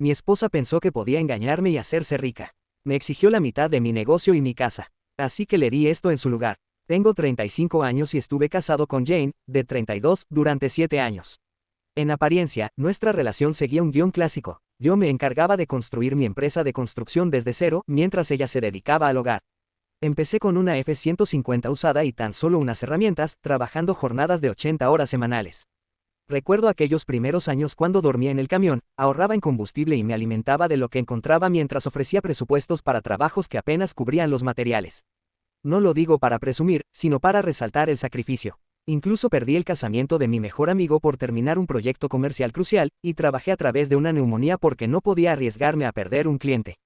Mi esposa pensó que podía engañarme y hacerse rica. Me exigió la mitad de mi negocio y mi casa. Así que le di esto en su lugar. Tengo 35 años y estuve casado con Jane, de 32, durante 7 años. En apariencia, nuestra relación seguía un guión clásico. Yo me encargaba de construir mi empresa de construcción desde cero, mientras ella se dedicaba al hogar. Empecé con una F-150 usada y tan solo unas herramientas, trabajando jornadas de 80 horas semanales. Recuerdo aquellos primeros años cuando dormía en el camión, ahorraba en combustible y me alimentaba de lo que encontraba mientras ofrecía presupuestos para trabajos que apenas cubrían los materiales. No lo digo para presumir, sino para resaltar el sacrificio. Incluso perdí el casamiento de mi mejor amigo por terminar un proyecto comercial crucial, y trabajé a través de una neumonía porque no podía arriesgarme a perder un cliente.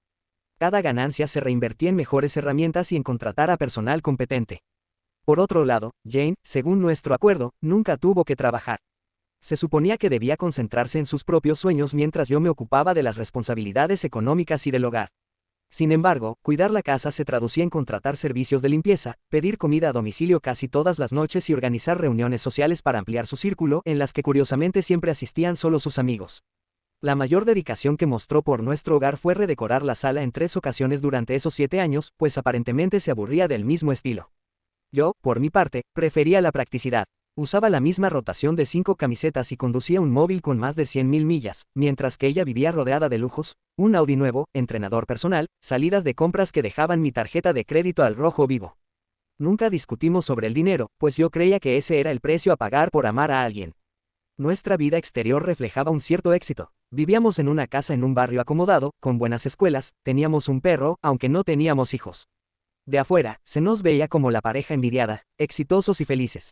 Cada ganancia se reinvertía en mejores herramientas y en contratar a personal competente. Por otro lado, Jane, según nuestro acuerdo, nunca tuvo que trabajar. Se suponía que debía concentrarse en sus propios sueños mientras yo me ocupaba de las responsabilidades económicas y del hogar. Sin embargo, cuidar la casa se traducía en contratar servicios de limpieza, pedir comida a domicilio casi todas las noches y organizar reuniones sociales para ampliar su círculo, en las que curiosamente siempre asistían solo sus amigos. La mayor dedicación que mostró por nuestro hogar fue redecorar la sala en 3 ocasiones durante esos 7 años, pues aparentemente se aburría del mismo estilo. Yo, por mi parte, prefería la practicidad. Usaba la misma rotación de 5 camisetas y conducía un móvil con más de 100.000 millas, mientras que ella vivía rodeada de lujos, un Audi nuevo, entrenador personal, salidas de compras que dejaban mi tarjeta de crédito al rojo vivo. Nunca discutimos sobre el dinero, pues yo creía que ese era el precio a pagar por amar a alguien. Nuestra vida exterior reflejaba un cierto éxito. Vivíamos en una casa en un barrio acomodado, con buenas escuelas, teníamos un perro, aunque no teníamos hijos. De afuera, se nos veía como la pareja envidiada, exitosos y felices.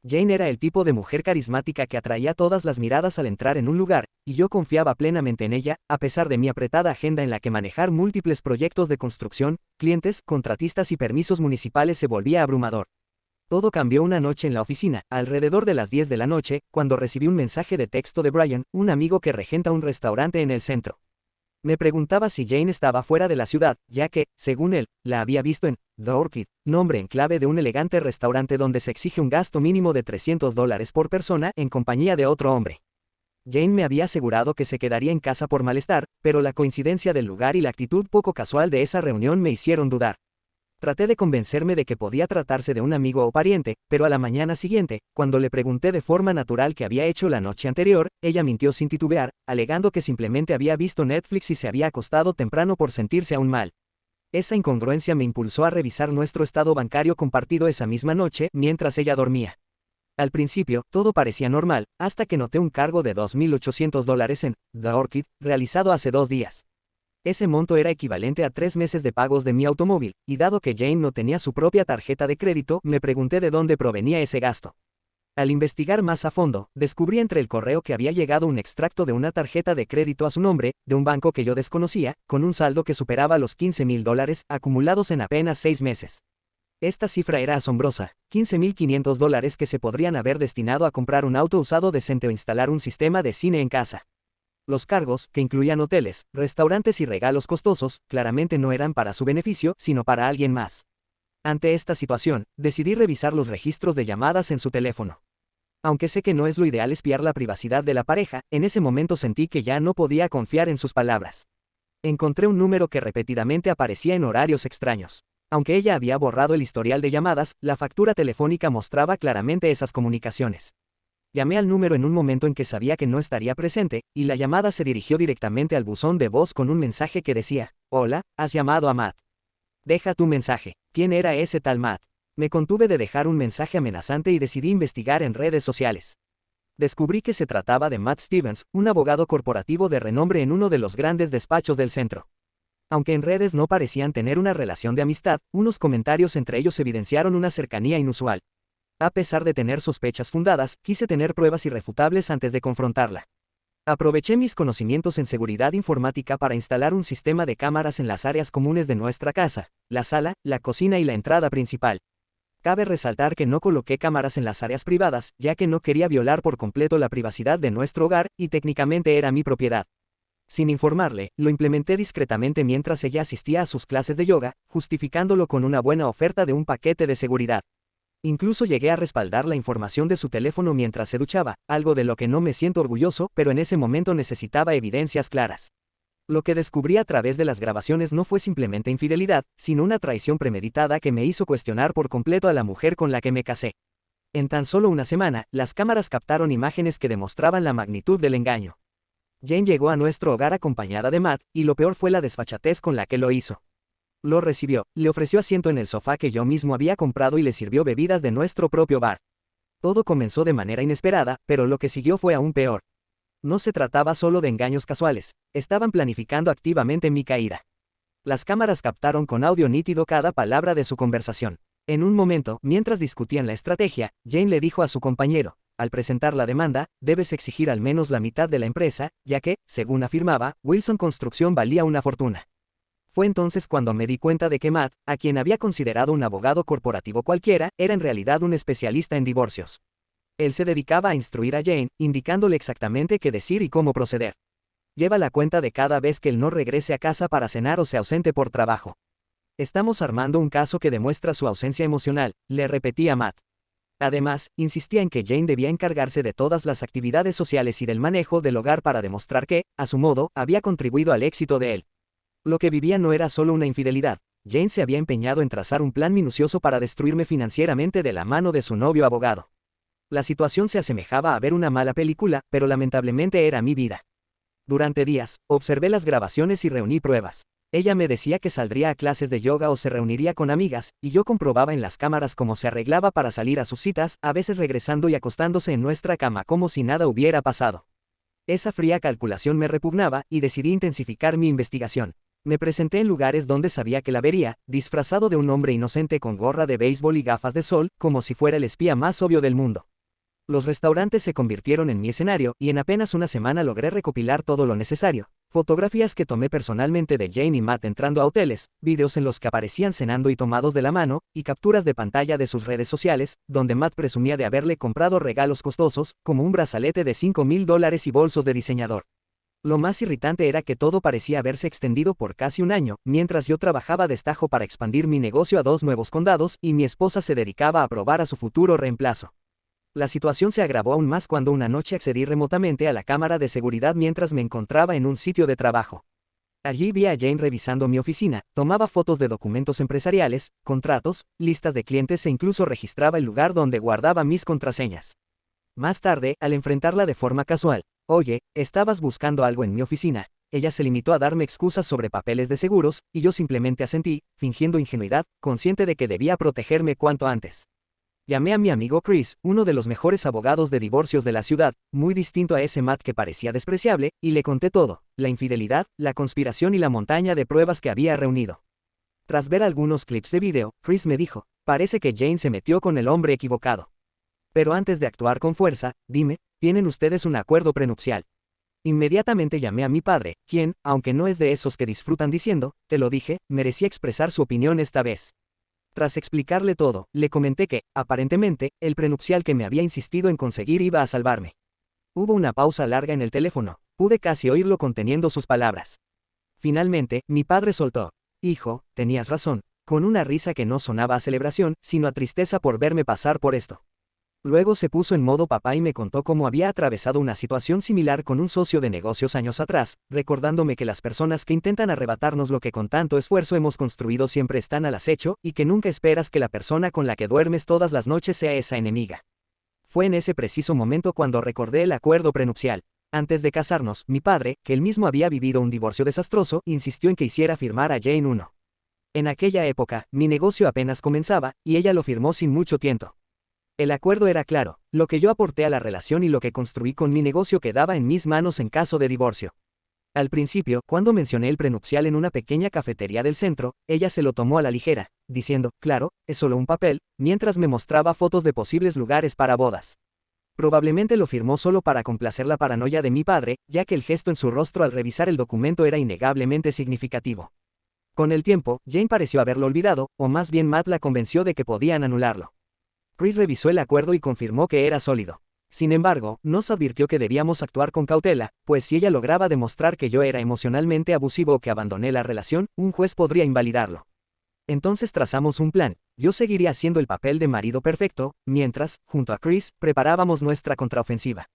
Jane era el tipo de mujer carismática que atraía todas las miradas al entrar en un lugar, y yo confiaba plenamente en ella, a pesar de mi apretada agenda en la que manejar múltiples proyectos de construcción, clientes, contratistas y permisos municipales se volvía abrumador. Todo cambió una noche en la oficina, alrededor de las 10 de la noche, cuando recibí un mensaje de texto de Brian, un amigo que regenta un restaurante en el centro. Me preguntaba si Jane estaba fuera de la ciudad, ya que, según él, la había visto en The Orchid, nombre en clave de un elegante restaurante donde se exige un gasto mínimo de $300 por persona en compañía de otro hombre. Jane me había asegurado que se quedaría en casa por malestar, pero la coincidencia del lugar y la actitud poco casual de esa reunión me hicieron dudar. Traté de convencerme de que podía tratarse de un amigo o pariente, pero a la mañana siguiente, cuando le pregunté de forma natural qué había hecho la noche anterior, ella mintió sin titubear, alegando que simplemente había visto Netflix y se había acostado temprano por sentirse aún mal. Esa incongruencia me impulsó a revisar nuestro estado bancario compartido esa misma noche, mientras ella dormía. Al principio, todo parecía normal, hasta que noté un cargo de $2.800 en The Orchid, realizado hace 2 días. Ese monto era equivalente a 3 meses de pagos de mi automóvil, y dado que Jane no tenía su propia tarjeta de crédito, me pregunté de dónde provenía ese gasto. Al investigar más a fondo, descubrí entre el correo que había llegado un extracto de una tarjeta de crédito a su nombre, de un banco que yo desconocía, con un saldo que superaba los $15.000, acumulados en apenas 6 meses. Esta cifra era asombrosa, $15.500 que se podrían haber destinado a comprar un auto usado decente o instalar un sistema de cine en casa. Los cargos, que incluían hoteles, restaurantes y regalos costosos, claramente no eran para su beneficio, sino para alguien más. Ante esta situación, decidí revisar los registros de llamadas en su teléfono. Aunque sé que no es lo ideal espiar la privacidad de la pareja, en ese momento sentí que ya no podía confiar en sus palabras. Encontré un número que repetidamente aparecía en horarios extraños. Aunque ella había borrado el historial de llamadas, la factura telefónica mostraba claramente esas comunicaciones. Llamé al número en un momento en que sabía que no estaría presente, y la llamada se dirigió directamente al buzón de voz con un mensaje que decía: «Hola, has llamado a Matt. Deja tu mensaje». ¿Quién era ese tal Matt? Me contuve de dejar un mensaje amenazante y decidí investigar en redes sociales. Descubrí que se trataba de Matt Stevens, un abogado corporativo de renombre en uno de los grandes despachos del centro. Aunque en redes no parecían tener una relación de amistad, unos comentarios entre ellos evidenciaron una cercanía inusual. A pesar de tener sospechas fundadas, quise tener pruebas irrefutables antes de confrontarla. Aproveché mis conocimientos en seguridad informática para instalar un sistema de cámaras en las áreas comunes de nuestra casa, la sala, la cocina y la entrada principal. Cabe resaltar que no coloqué cámaras en las áreas privadas, ya que no quería violar por completo la privacidad de nuestro hogar, y técnicamente era mi propiedad. Sin informarle, lo implementé discretamente mientras ella asistía a sus clases de yoga, justificándolo con una buena oferta de un paquete de seguridad. Incluso llegué a respaldar la información de su teléfono mientras se duchaba, algo de lo que no me siento orgulloso, pero en ese momento necesitaba evidencias claras. Lo que descubrí a través de las grabaciones no fue simplemente infidelidad, sino una traición premeditada que me hizo cuestionar por completo a la mujer con la que me casé. En tan solo una semana, las cámaras captaron imágenes que demostraban la magnitud del engaño. Jane llegó a nuestro hogar acompañada de Matt, y lo peor fue la desfachatez con la que lo hizo. Lo recibió, le ofreció asiento en el sofá que yo mismo había comprado y le sirvió bebidas de nuestro propio bar. Todo comenzó de manera inesperada, pero lo que siguió fue aún peor. No se trataba solo de engaños casuales, estaban planificando activamente mi caída. Las cámaras captaron con audio nítido cada palabra de su conversación. En un momento, mientras discutían la estrategia, Jane le dijo a su compañero: al presentar la demanda, debes exigir al menos la mitad de la empresa, ya que, según afirmaba, Wilson Construcción valía una fortuna. Fue entonces cuando me di cuenta de que Matt, a quien había considerado un abogado corporativo cualquiera, era en realidad un especialista en divorcios. Él se dedicaba a instruir a Jane, indicándole exactamente qué decir y cómo proceder. Lleva la cuenta de cada vez que él no regrese a casa para cenar o se ausente por trabajo. Estamos armando un caso que demuestra su ausencia emocional, le repetía Matt. Además, insistía en que Jane debía encargarse de todas las actividades sociales y del manejo del hogar para demostrar que, a su modo, había contribuido al éxito de él. Lo que vivía no era solo una infidelidad. Jane se había empeñado en trazar un plan minucioso para destruirme financieramente de la mano de su novio abogado. La situación se asemejaba a ver una mala película, pero lamentablemente era mi vida. Durante días, observé las grabaciones y reuní pruebas. Ella me decía que saldría a clases de yoga o se reuniría con amigas, y yo comprobaba en las cámaras cómo se arreglaba para salir a sus citas, a veces regresando y acostándose en nuestra cama como si nada hubiera pasado. Esa fría calculación me repugnaba, y decidí intensificar mi investigación. Me presenté en lugares donde sabía que la vería, disfrazado de un hombre inocente con gorra de béisbol y gafas de sol, como si fuera el espía más obvio del mundo. Los restaurantes se convirtieron en mi escenario, y en apenas una semana logré recopilar todo lo necesario. Fotografías que tomé personalmente de Jane y Matt entrando a hoteles, videos en los que aparecían cenando y tomados de la mano, y capturas de pantalla de sus redes sociales, donde Matt presumía de haberle comprado regalos costosos, como un brazalete de $5,000 y bolsos de diseñador. Lo más irritante era que todo parecía haberse extendido por casi un año, mientras yo trabajaba a destajo para expandir mi negocio a 2 nuevos condados, y mi esposa se dedicaba a probar a su futuro reemplazo. La situación se agravó aún más cuando una noche accedí remotamente a la cámara de seguridad mientras me encontraba en un sitio de trabajo. Allí vi a Jane revisando mi oficina, tomaba fotos de documentos empresariales, contratos, listas de clientes e incluso registraba el lugar donde guardaba mis contraseñas. Más tarde, al enfrentarla de forma casual: oye, ¿estabas buscando algo en mi oficina? Ella se limitó a darme excusas sobre papeles de seguros, y yo simplemente asentí, fingiendo ingenuidad, consciente de que debía protegerme cuanto antes. Llamé a mi amigo Chris, uno de los mejores abogados de divorcios de la ciudad, muy distinto a ese Matt que parecía despreciable, y le conté todo: la infidelidad, la conspiración y la montaña de pruebas que había reunido. Tras ver algunos clips de video, Chris me dijo: parece que Jane se metió con el hombre equivocado. Pero antes de actuar con fuerza, dime, ¿tienen ustedes un acuerdo prenupcial? Inmediatamente llamé a mi padre, quien, aunque no es de esos que disfrutan diciendo, te lo dije, merecía expresar su opinión esta vez. Tras explicarle todo, le comenté que, aparentemente, el prenupcial que me había insistido en conseguir iba a salvarme. Hubo una pausa larga en el teléfono, pude casi oírlo conteniendo sus palabras. Finalmente, mi padre soltó: hijo, tenías razón, con una risa que no sonaba a celebración, sino a tristeza por verme pasar por esto. Luego se puso en modo papá y me contó cómo había atravesado una situación similar con un socio de negocios años atrás, recordándome que las personas que intentan arrebatarnos lo que con tanto esfuerzo hemos construido siempre están al acecho, y que nunca esperas que la persona con la que duermes todas las noches sea esa enemiga. Fue en ese preciso momento cuando recordé el acuerdo prenupcial. Antes de casarnos, mi padre, que él mismo había vivido un divorcio desastroso, insistió en que hiciera firmar a Jane uno. En aquella época, mi negocio apenas comenzaba, y ella lo firmó sin mucho tiento. El acuerdo era claro: lo que yo aporté a la relación y lo que construí con mi negocio quedaba en mis manos en caso de divorcio. Al principio, cuando mencioné el prenupcial en una pequeña cafetería del centro, ella se lo tomó a la ligera, diciendo: claro, es solo un papel, mientras me mostraba fotos de posibles lugares para bodas. Probablemente lo firmó solo para complacer la paranoia de mi padre, ya que el gesto en su rostro al revisar el documento era innegablemente significativo. Con el tiempo, Jane pareció haberlo olvidado, o más bien Matt la convenció de que podían anularlo. Chris revisó el acuerdo y confirmó que era sólido. Sin embargo, nos advirtió que debíamos actuar con cautela, pues si ella lograba demostrar que yo era emocionalmente abusivo o que abandoné la relación, un juez podría invalidarlo. Entonces trazamos un plan. Yo seguiría haciendo el papel de marido perfecto, mientras, junto a Chris, preparábamos nuestra contraofensiva.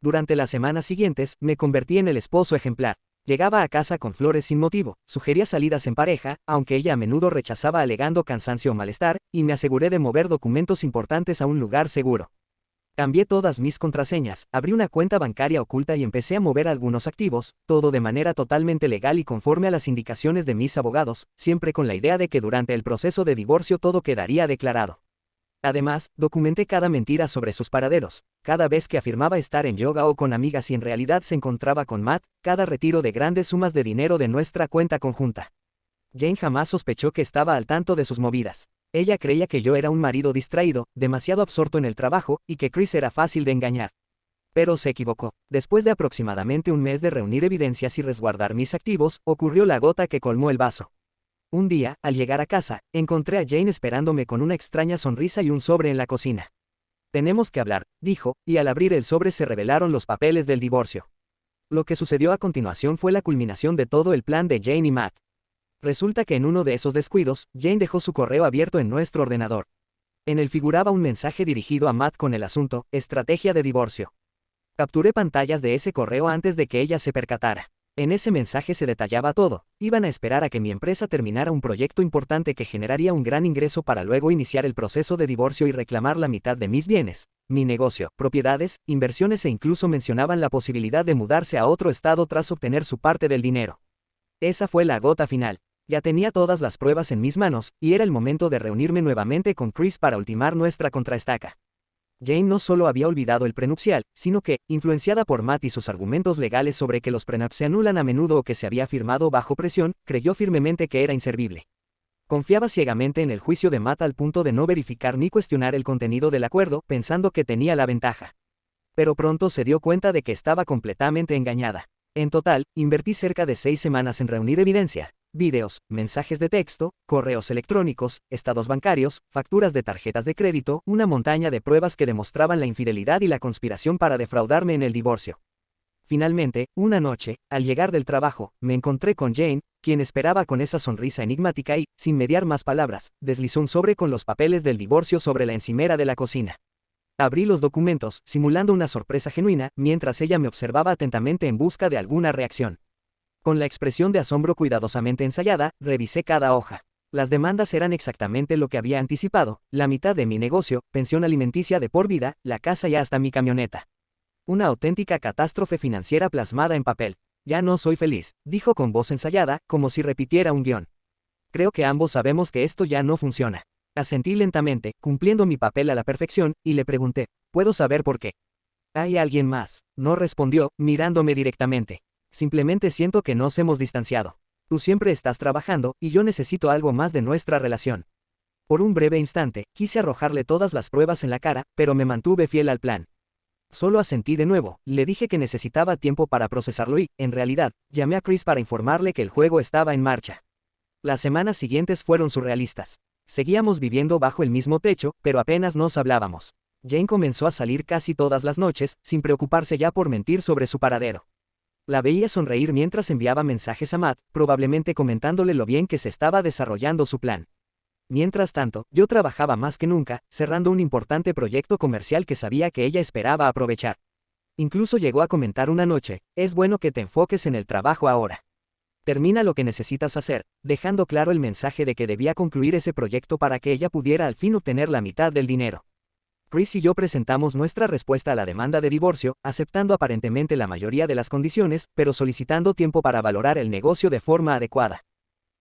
Durante las semanas siguientes, me convertí en el esposo ejemplar. Llegaba a casa con flores sin motivo, sugería salidas en pareja, aunque ella a menudo rechazaba alegando cansancio o malestar, y me aseguré de mover documentos importantes a un lugar seguro. Cambié todas mis contraseñas, abrí una cuenta bancaria oculta y empecé a mover algunos activos, todo de manera totalmente legal y conforme a las indicaciones de mis abogados, siempre con la idea de que durante el proceso de divorcio todo quedaría declarado. Además, documenté cada mentira sobre sus paraderos, cada vez que afirmaba estar en yoga o con amigas y en realidad se encontraba con Matt, cada retiro de grandes sumas de dinero de nuestra cuenta conjunta. Jane jamás sospechó que estaba al tanto de sus movidas. Ella creía que yo era un marido distraído, demasiado absorto en el trabajo, y que Chris era fácil de engañar. Pero se equivocó. Después de aproximadamente un mes de reunir evidencias y resguardar mis activos, ocurrió la gota que colmó el vaso. Un día, al llegar a casa, encontré a Jane esperándome con una extraña sonrisa y un sobre en la cocina. «Tenemos que hablar», dijo, y al abrir el sobre se revelaron los papeles del divorcio. Lo que sucedió a continuación fue la culminación de todo el plan de Jane y Matt. Resulta que en uno de esos descuidos, Jane dejó su correo abierto en nuestro ordenador. En él figuraba un mensaje dirigido a Matt con el asunto, estrategia de divorcio. Capturé pantallas de ese correo antes de que ella se percatara. En ese mensaje se detallaba todo. Iban a esperar a que mi empresa terminara un proyecto importante que generaría un gran ingreso para luego iniciar el proceso de divorcio y reclamar la mitad de mis bienes, mi negocio, propiedades, inversiones e incluso mencionaban la posibilidad de mudarse a otro estado tras obtener su parte del dinero. Esa fue la gota final. Ya tenía todas las pruebas en mis manos, y era el momento de reunirme nuevamente con Chris para ultimar nuestra contraestaca. Jane no solo había olvidado el prenupcial, sino que, influenciada por Matt y sus argumentos legales sobre que los prenups se anulan a menudo o que se había firmado bajo presión, creyó firmemente que era inservible. Confiaba ciegamente en el juicio de Matt al punto de no verificar ni cuestionar el contenido del acuerdo, pensando que tenía la ventaja. Pero pronto se dio cuenta de que estaba completamente engañada. En total, invertí cerca de 6 semanas en reunir evidencia. Videos, mensajes de texto, correos electrónicos, estados bancarios, facturas de tarjetas de crédito, una montaña de pruebas que demostraban la infidelidad y la conspiración para defraudarme en el divorcio. Finalmente, una noche, al llegar del trabajo, me encontré con Jane, quien esperaba con esa sonrisa enigmática y, sin mediar más palabras, deslizó un sobre con los papeles del divorcio sobre la encimera de la cocina. Abrí los documentos, simulando una sorpresa genuina, mientras ella me observaba atentamente en busca de alguna reacción. Con la expresión de asombro cuidadosamente ensayada, revisé cada hoja. Las demandas eran exactamente lo que había anticipado, la mitad de mi negocio, pensión alimenticia de por vida, la casa y hasta mi camioneta. Una auténtica catástrofe financiera plasmada en papel. «Ya no soy feliz», dijo con voz ensayada, como si repitiera un guión. «Creo que ambos sabemos que esto ya no funciona». Asentí lentamente, cumpliendo mi papel a la perfección, y le pregunté, «¿Puedo saber por qué?» «¿Hay alguien más?», no respondió, mirándome directamente. «Simplemente siento que nos hemos distanciado. Tú siempre estás trabajando, y yo necesito algo más de nuestra relación». Por un breve instante, quise arrojarle todas las pruebas en la cara, pero me mantuve fiel al plan. Solo asentí de nuevo, le dije que necesitaba tiempo para procesarlo y, en realidad, llamé a Chris para informarle que el juego estaba en marcha. Las semanas siguientes fueron surrealistas. Seguíamos viviendo bajo el mismo techo, pero apenas nos hablábamos. Jane comenzó a salir casi todas las noches, sin preocuparse ya por mentir sobre su paradero. La veía sonreír mientras enviaba mensajes a Matt, probablemente comentándole lo bien que se estaba desarrollando su plan. Mientras tanto, yo trabajaba más que nunca, cerrando un importante proyecto comercial que sabía que ella esperaba aprovechar. Incluso llegó a comentar una noche, «Es bueno que te enfoques en el trabajo ahora. Termina lo que necesitas hacer», dejando claro el mensaje de que debía concluir ese proyecto para que ella pudiera al fin obtener la mitad del dinero. Chris y yo presentamos nuestra respuesta a la demanda de divorcio, aceptando aparentemente la mayoría de las condiciones, pero solicitando tiempo para valorar el negocio de forma adecuada.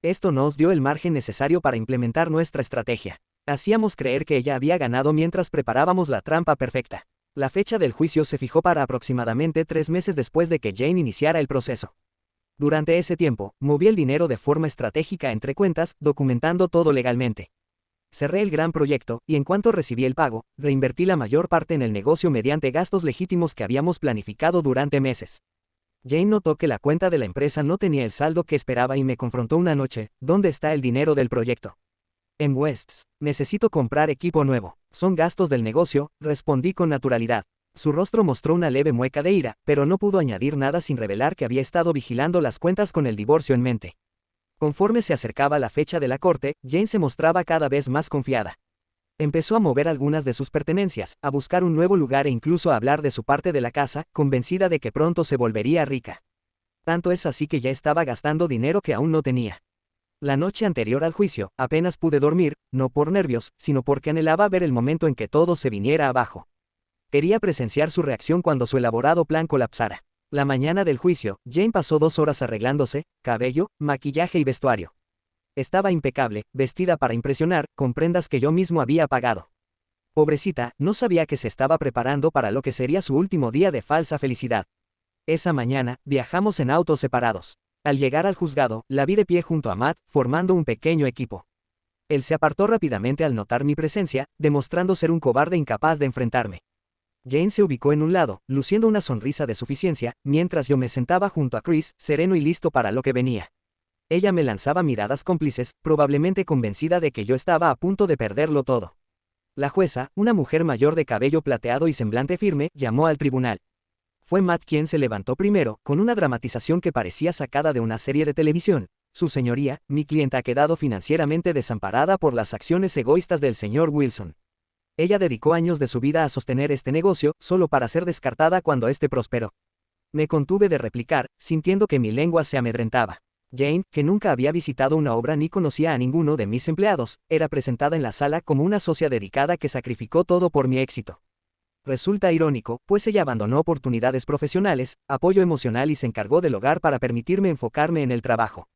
Esto nos dio el margen necesario para implementar nuestra estrategia. Hacíamos creer que ella había ganado mientras preparábamos la trampa perfecta. La fecha del juicio se fijó para aproximadamente 3 meses después de que Jane iniciara el proceso. Durante ese tiempo, moví el dinero de forma estratégica entre cuentas, documentando todo legalmente. Cerré el gran proyecto, y en cuanto recibí el pago, reinvertí la mayor parte en el negocio mediante gastos legítimos que habíamos planificado durante meses. Jane notó que la cuenta de la empresa no tenía el saldo que esperaba y me confrontó una noche, «¿Dónde está el dinero del proyecto?» «En Wests. Necesito comprar equipo nuevo. Son gastos del negocio», respondí con naturalidad. Su rostro mostró una leve mueca de ira, pero no pudo añadir nada sin revelar que había estado vigilando las cuentas con el divorcio en mente. Conforme se acercaba la fecha de la corte, Jane se mostraba cada vez más confiada. Empezó a mover algunas de sus pertenencias, a buscar un nuevo lugar e incluso a hablar de su parte de la casa, convencida de que pronto se volvería rica. Tanto es así que ya estaba gastando dinero que aún no tenía. La noche anterior al juicio, apenas pude dormir, no por nervios, sino porque anhelaba ver el momento en que todo se viniera abajo. Quería presenciar su reacción cuando su elaborado plan colapsara. La mañana del juicio, Jane pasó 2 horas arreglándose, cabello, maquillaje y vestuario. Estaba impecable, vestida para impresionar, con prendas que yo mismo había pagado. Pobrecita, no sabía que se estaba preparando para lo que sería su último día de falsa felicidad. Esa mañana, viajamos en autos separados. Al llegar al juzgado, la vi de pie junto a Matt, formando un pequeño equipo. Él se apartó rápidamente al notar mi presencia, demostrando ser un cobarde incapaz de enfrentarme. Jane se ubicó en un lado, luciendo una sonrisa de suficiencia, mientras yo me sentaba junto a Chris, sereno y listo para lo que venía. Ella me lanzaba miradas cómplices, probablemente convencida de que yo estaba a punto de perderlo todo. La jueza, una mujer mayor de cabello plateado y semblante firme, llamó al tribunal. Fue Matt quien se levantó primero, con una dramatización que parecía sacada de una serie de televisión. Su señoría, mi clienta ha quedado financieramente desamparada por las acciones egoístas del señor Wilson. Ella dedicó años de su vida a sostener este negocio, solo para ser descartada cuando éste prosperó. Me contuve de replicar, sintiendo que mi lengua se amedrentaba. Jane, que nunca había visitado una obra ni conocía a ninguno de mis empleados, era presentada en la sala como una socia dedicada que sacrificó todo por mi éxito. Resulta irónico, pues ella abandonó oportunidades profesionales, apoyo emocional y se encargó del hogar para permitirme enfocarme en el trabajo.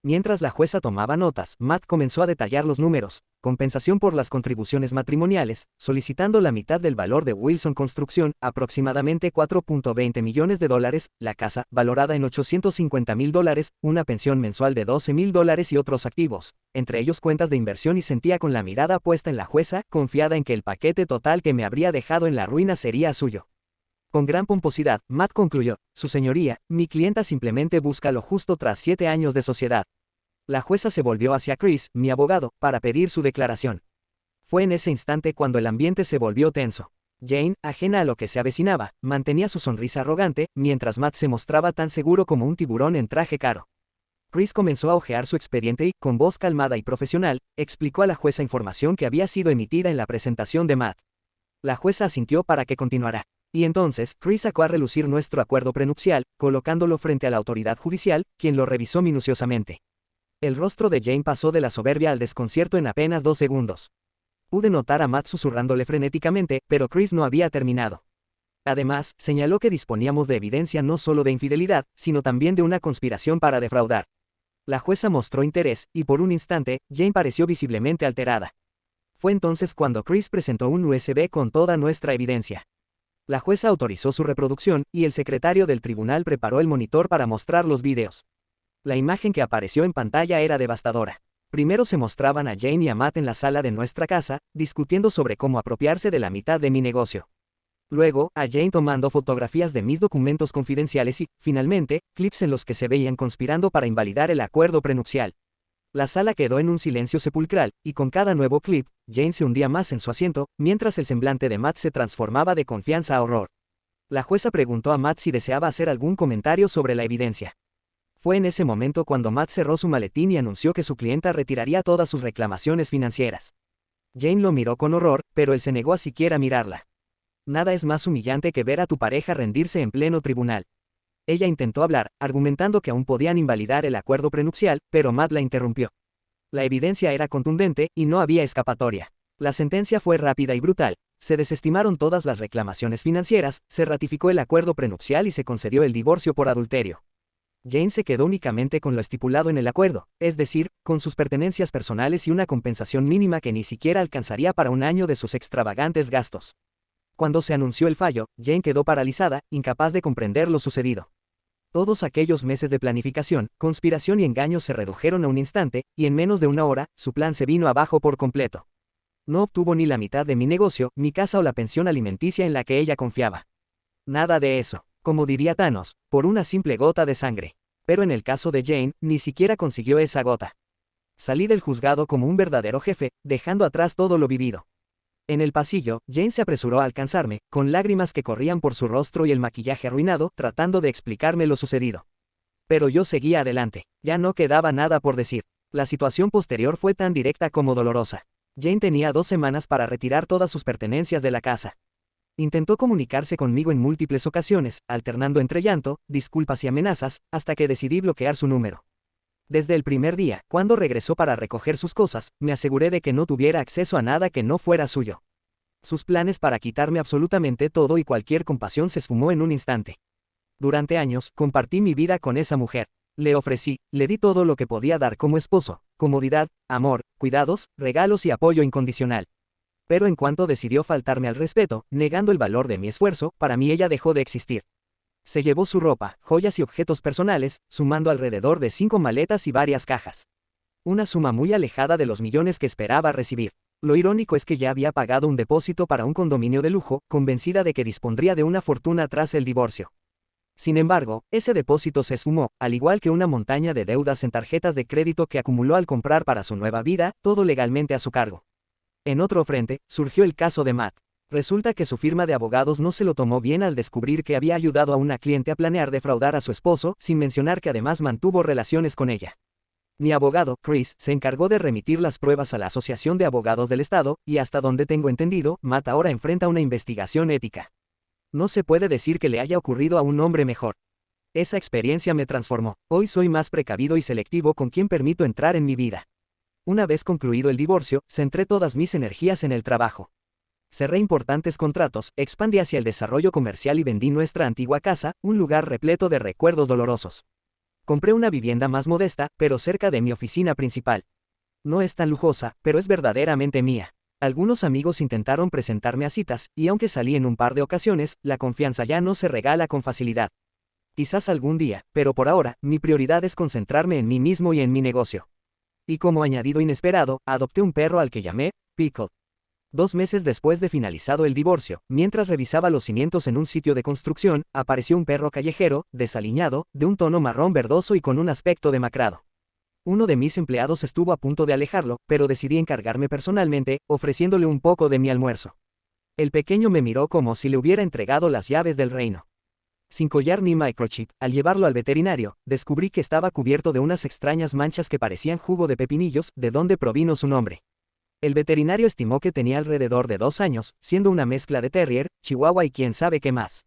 Mientras la jueza tomaba notas, Matt comenzó a detallar los números: compensación por las contribuciones matrimoniales, solicitando la mitad del valor de Wilson Construcción, aproximadamente $4.20 millones, la casa, valorada en $850,000, una pensión mensual de $12,000 y otros activos, entre ellos cuentas de inversión, y sentía con la mirada puesta en la jueza, confiada en que el paquete total que me habría dejado en la ruina sería suyo. Con gran pomposidad, Matt concluyó: Su señoría, mi clienta simplemente busca lo justo tras 7 años de sociedad. La jueza se volvió hacia Chris, mi abogado, para pedir su declaración. Fue en ese instante cuando el ambiente se volvió tenso. Jane, ajena a lo que se avecinaba, mantenía su sonrisa arrogante, mientras Matt se mostraba tan seguro como un tiburón en traje caro. Chris comenzó a hojear su expediente y, con voz calmada y profesional, explicó a la jueza información que había sido emitida en la presentación de Matt. La jueza asintió para que continuara. Y entonces, Chris sacó a relucir nuestro acuerdo prenupcial, colocándolo frente a la autoridad judicial, quien lo revisó minuciosamente. El rostro de Jane pasó de la soberbia al desconcierto en apenas 2 segundos. Pude notar a Matt susurrándole frenéticamente, pero Chris no había terminado. Además, señaló que disponíamos de evidencia no solo de infidelidad, sino también de una conspiración para defraudar. La jueza mostró interés, y por un instante, Jane pareció visiblemente alterada. Fue entonces cuando Chris presentó un USB con toda nuestra evidencia. La jueza autorizó su reproducción, y el secretario del tribunal preparó el monitor para mostrar los videos. La imagen que apareció en pantalla era devastadora. Primero se mostraban a Jane y a Matt en la sala de nuestra casa, discutiendo sobre cómo apropiarse de la mitad de mi negocio. Luego, a Jane tomando fotografías de mis documentos confidenciales y, finalmente, clips en los que se veían conspirando para invalidar el acuerdo prenupcial. La sala quedó en un silencio sepulcral, y con cada nuevo clip, Jane se hundía más en su asiento, mientras el semblante de Matt se transformaba de confianza a horror. La jueza preguntó a Matt si deseaba hacer algún comentario sobre la evidencia. Fue en ese momento cuando Matt cerró su maletín y anunció que su clienta retiraría todas sus reclamaciones financieras. Jane lo miró con horror, pero él se negó a siquiera mirarla. Nada es más humillante que ver a tu pareja rendirse en pleno tribunal. Ella intentó hablar, argumentando que aún podían invalidar el acuerdo prenupcial, pero Matt la interrumpió. La evidencia era contundente, y no había escapatoria. La sentencia fue rápida y brutal. Se desestimaron todas las reclamaciones financieras, se ratificó el acuerdo prenupcial y se concedió el divorcio por adulterio. Jane se quedó únicamente con lo estipulado en el acuerdo, es decir, con sus pertenencias personales y una compensación mínima que ni siquiera alcanzaría para un año de sus extravagantes gastos. Cuando se anunció el fallo, Jane quedó paralizada, incapaz de comprender lo sucedido. Todos aquellos meses de planificación, conspiración y engaños se redujeron a un instante, y en menos de una hora, su plan se vino abajo por completo. No obtuvo ni la mitad de mi negocio, mi casa o la pensión alimenticia en la que ella confiaba. Nada de eso. Como diría Thanos, por una simple gota de sangre. Pero en el caso de Jane, ni siquiera consiguió esa gota. Salí del juzgado como un verdadero jefe, dejando atrás todo lo vivido. En el pasillo, Jane se apresuró a alcanzarme, con lágrimas que corrían por su rostro y el maquillaje arruinado, tratando de explicarme lo sucedido. Pero yo seguía adelante. Ya no quedaba nada por decir. La situación posterior fue tan directa como dolorosa. Jane tenía 2 semanas para retirar todas sus pertenencias de la casa. Intentó comunicarse conmigo en múltiples ocasiones, alternando entre llanto, disculpas y amenazas, hasta que decidí bloquear su número. Desde el primer día, cuando regresó para recoger sus cosas, me aseguré de que no tuviera acceso a nada que no fuera suyo. Sus planes para quitarme absolutamente todo y cualquier compasión se esfumó en un instante. Durante años, compartí mi vida con esa mujer. Le ofrecí, le di todo lo que podía dar como esposo: comodidad, amor, cuidados, regalos y apoyo incondicional. Pero en cuanto decidió faltarme al respeto, negando el valor de mi esfuerzo, para mí ella dejó de existir. Se llevó su ropa, joyas y objetos personales, sumando alrededor de 5 maletas y varias cajas. Una suma muy alejada de los millones que esperaba recibir. Lo irónico es que ya había pagado un depósito para un condominio de lujo, convencida de que dispondría de una fortuna tras el divorcio. Sin embargo, ese depósito se esfumó, al igual que una montaña de deudas en tarjetas de crédito que acumuló al comprar para su nueva vida, todo legalmente a su cargo. En otro frente, surgió el caso de Matt. Resulta que su firma de abogados no se lo tomó bien al descubrir que había ayudado a una cliente a planear defraudar a su esposo, sin mencionar que además mantuvo relaciones con ella. Mi abogado, Chris, se encargó de remitir las pruebas a la Asociación de Abogados del Estado, y hasta donde tengo entendido, Matt ahora enfrenta una investigación ética. No se puede decir que le haya ocurrido a un hombre mejor. Esa experiencia me transformó. Hoy soy más precavido y selectivo con quien permito entrar en mi vida. Una vez concluido el divorcio, centré todas mis energías en el trabajo. Cerré importantes contratos, expandí hacia el desarrollo comercial y vendí nuestra antigua casa, un lugar repleto de recuerdos dolorosos. Compré una vivienda más modesta, pero cerca de mi oficina principal. No es tan lujosa, pero es verdaderamente mía. Algunos amigos intentaron presentarme a citas, y aunque salí en un par de ocasiones, la confianza ya no se regala con facilidad. Quizás algún día, pero por ahora, mi prioridad es concentrarme en mí mismo y en mi negocio. Y como añadido inesperado, adopté un perro al que llamé Pickle. 2 meses después de finalizado el divorcio, mientras revisaba los cimientos en un sitio de construcción, apareció un perro callejero, desaliñado, de un tono marrón verdoso y con un aspecto demacrado. Uno de mis empleados estuvo a punto de alejarlo, pero decidí encargarme personalmente, ofreciéndole un poco de mi almuerzo. El pequeño me miró como si le hubiera entregado las llaves del reino. Sin collar ni microchip, al llevarlo al veterinario, descubrí que estaba cubierto de unas extrañas manchas que parecían jugo de pepinillos, de donde provino su nombre. El veterinario estimó que tenía alrededor de 2 años, siendo una mezcla de terrier, chihuahua y quién sabe qué más.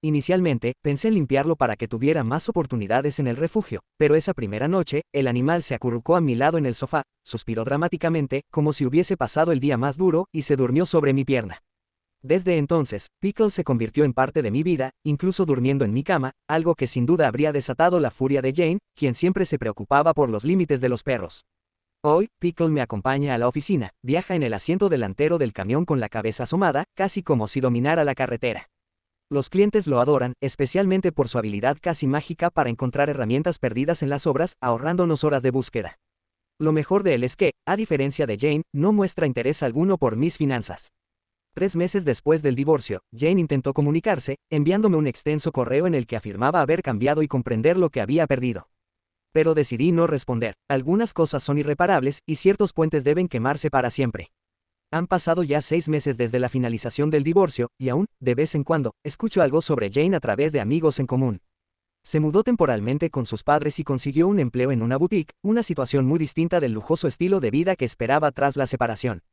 Inicialmente, pensé en limpiarlo para que tuviera más oportunidades en el refugio, pero esa primera noche, el animal se acurrucó a mi lado en el sofá, suspiró dramáticamente, como si hubiese pasado el día más duro, y se durmió sobre mi pierna. Desde entonces, Pickle se convirtió en parte de mi vida, incluso durmiendo en mi cama, algo que sin duda habría desatado la furia de Jane, quien siempre se preocupaba por los límites de los perros. Hoy, Pickle me acompaña a la oficina, viaja en el asiento delantero del camión con la cabeza asomada, casi como si dominara la carretera. Los clientes lo adoran, especialmente por su habilidad casi mágica para encontrar herramientas perdidas en las obras, ahorrándonos horas de búsqueda. Lo mejor de él es que, a diferencia de Jane, no muestra interés alguno por mis finanzas. 3 meses después del divorcio, Jane intentó comunicarse, enviándome un extenso correo en el que afirmaba haber cambiado y comprender lo que había perdido. Pero decidí no responder. Algunas cosas son irreparables, y ciertos puentes deben quemarse para siempre. Han pasado ya 6 meses desde la finalización del divorcio, y aún, de vez en cuando, escucho algo sobre Jane a través de amigos en común. Se mudó temporalmente con sus padres y consiguió un empleo en una boutique, una situación muy distinta del lujoso estilo de vida que esperaba tras la separación.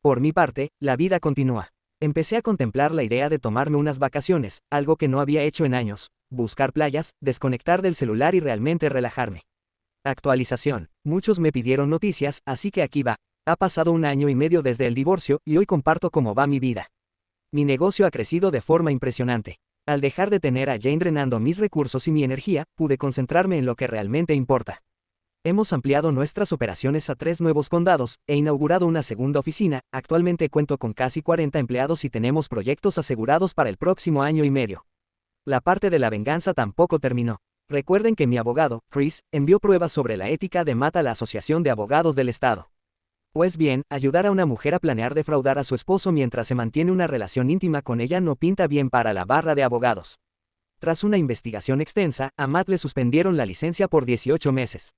Por mi parte, la vida continúa. Empecé a contemplar la idea de tomarme unas vacaciones, algo que no había hecho en años, buscar playas, desconectar del celular y realmente relajarme. Actualización. Muchos me pidieron noticias, así que aquí va. Ha pasado 1 año y medio desde el divorcio, y hoy comparto cómo va mi vida. Mi negocio ha crecido de forma impresionante. Al dejar de tener a Jane drenando mis recursos y mi energía, pude concentrarme en lo que realmente importa. Hemos ampliado nuestras operaciones a 3 nuevos condados, e inaugurado una segunda oficina. Actualmente cuento con casi 40 empleados y tenemos proyectos asegurados para el próximo año y medio. La parte de la venganza tampoco terminó. Recuerden que mi abogado, Chris, envió pruebas sobre la ética de Matt a la Asociación de Abogados del Estado. Pues bien, ayudar a una mujer a planear defraudar a su esposo mientras se mantiene una relación íntima con ella no pinta bien para la barra de abogados. Tras una investigación extensa, a Matt le suspendieron la licencia por 18 meses.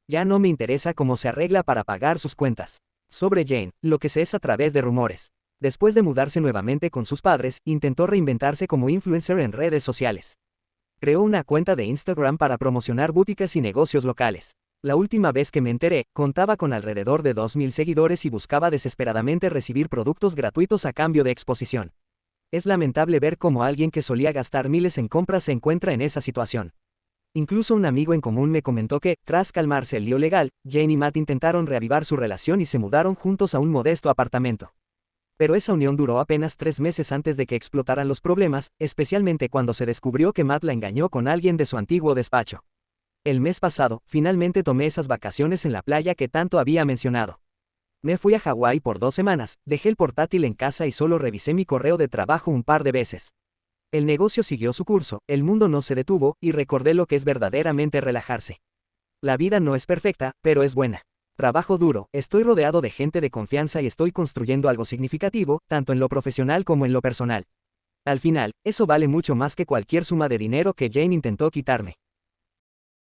Ya no me interesa cómo se arregla para pagar sus cuentas. Sobre Jane, lo que sé es a través de rumores. Después de mudarse nuevamente con sus padres, intentó reinventarse como influencer en redes sociales. Creó una cuenta de Instagram para promocionar boutiques y negocios locales. La última vez que me enteré, contaba con alrededor de 2.000 seguidores y buscaba desesperadamente recibir productos gratuitos a cambio de exposición. Es lamentable ver cómo alguien que solía gastar miles en compras se encuentra en esa situación. Incluso un amigo en común me comentó que, tras calmarse el lío legal, Jane y Matt intentaron reavivar su relación y se mudaron juntos a un modesto apartamento. Pero esa unión duró apenas 3 meses antes de que explotaran los problemas, especialmente cuando se descubrió que Matt la engañó con alguien de su antiguo despacho. El mes pasado, finalmente tomé esas vacaciones en la playa que tanto había mencionado. Me fui a Hawái por 2 semanas, dejé el portátil en casa y solo revisé mi correo de trabajo un par de veces. El negocio siguió su curso, el mundo no se detuvo, y recordé lo que es verdaderamente relajarse. La vida no es perfecta, pero es buena. Trabajo duro, estoy rodeado de gente de confianza y estoy construyendo algo significativo, tanto en lo profesional como en lo personal. Al final, eso vale mucho más que cualquier suma de dinero que Jane intentó quitarme.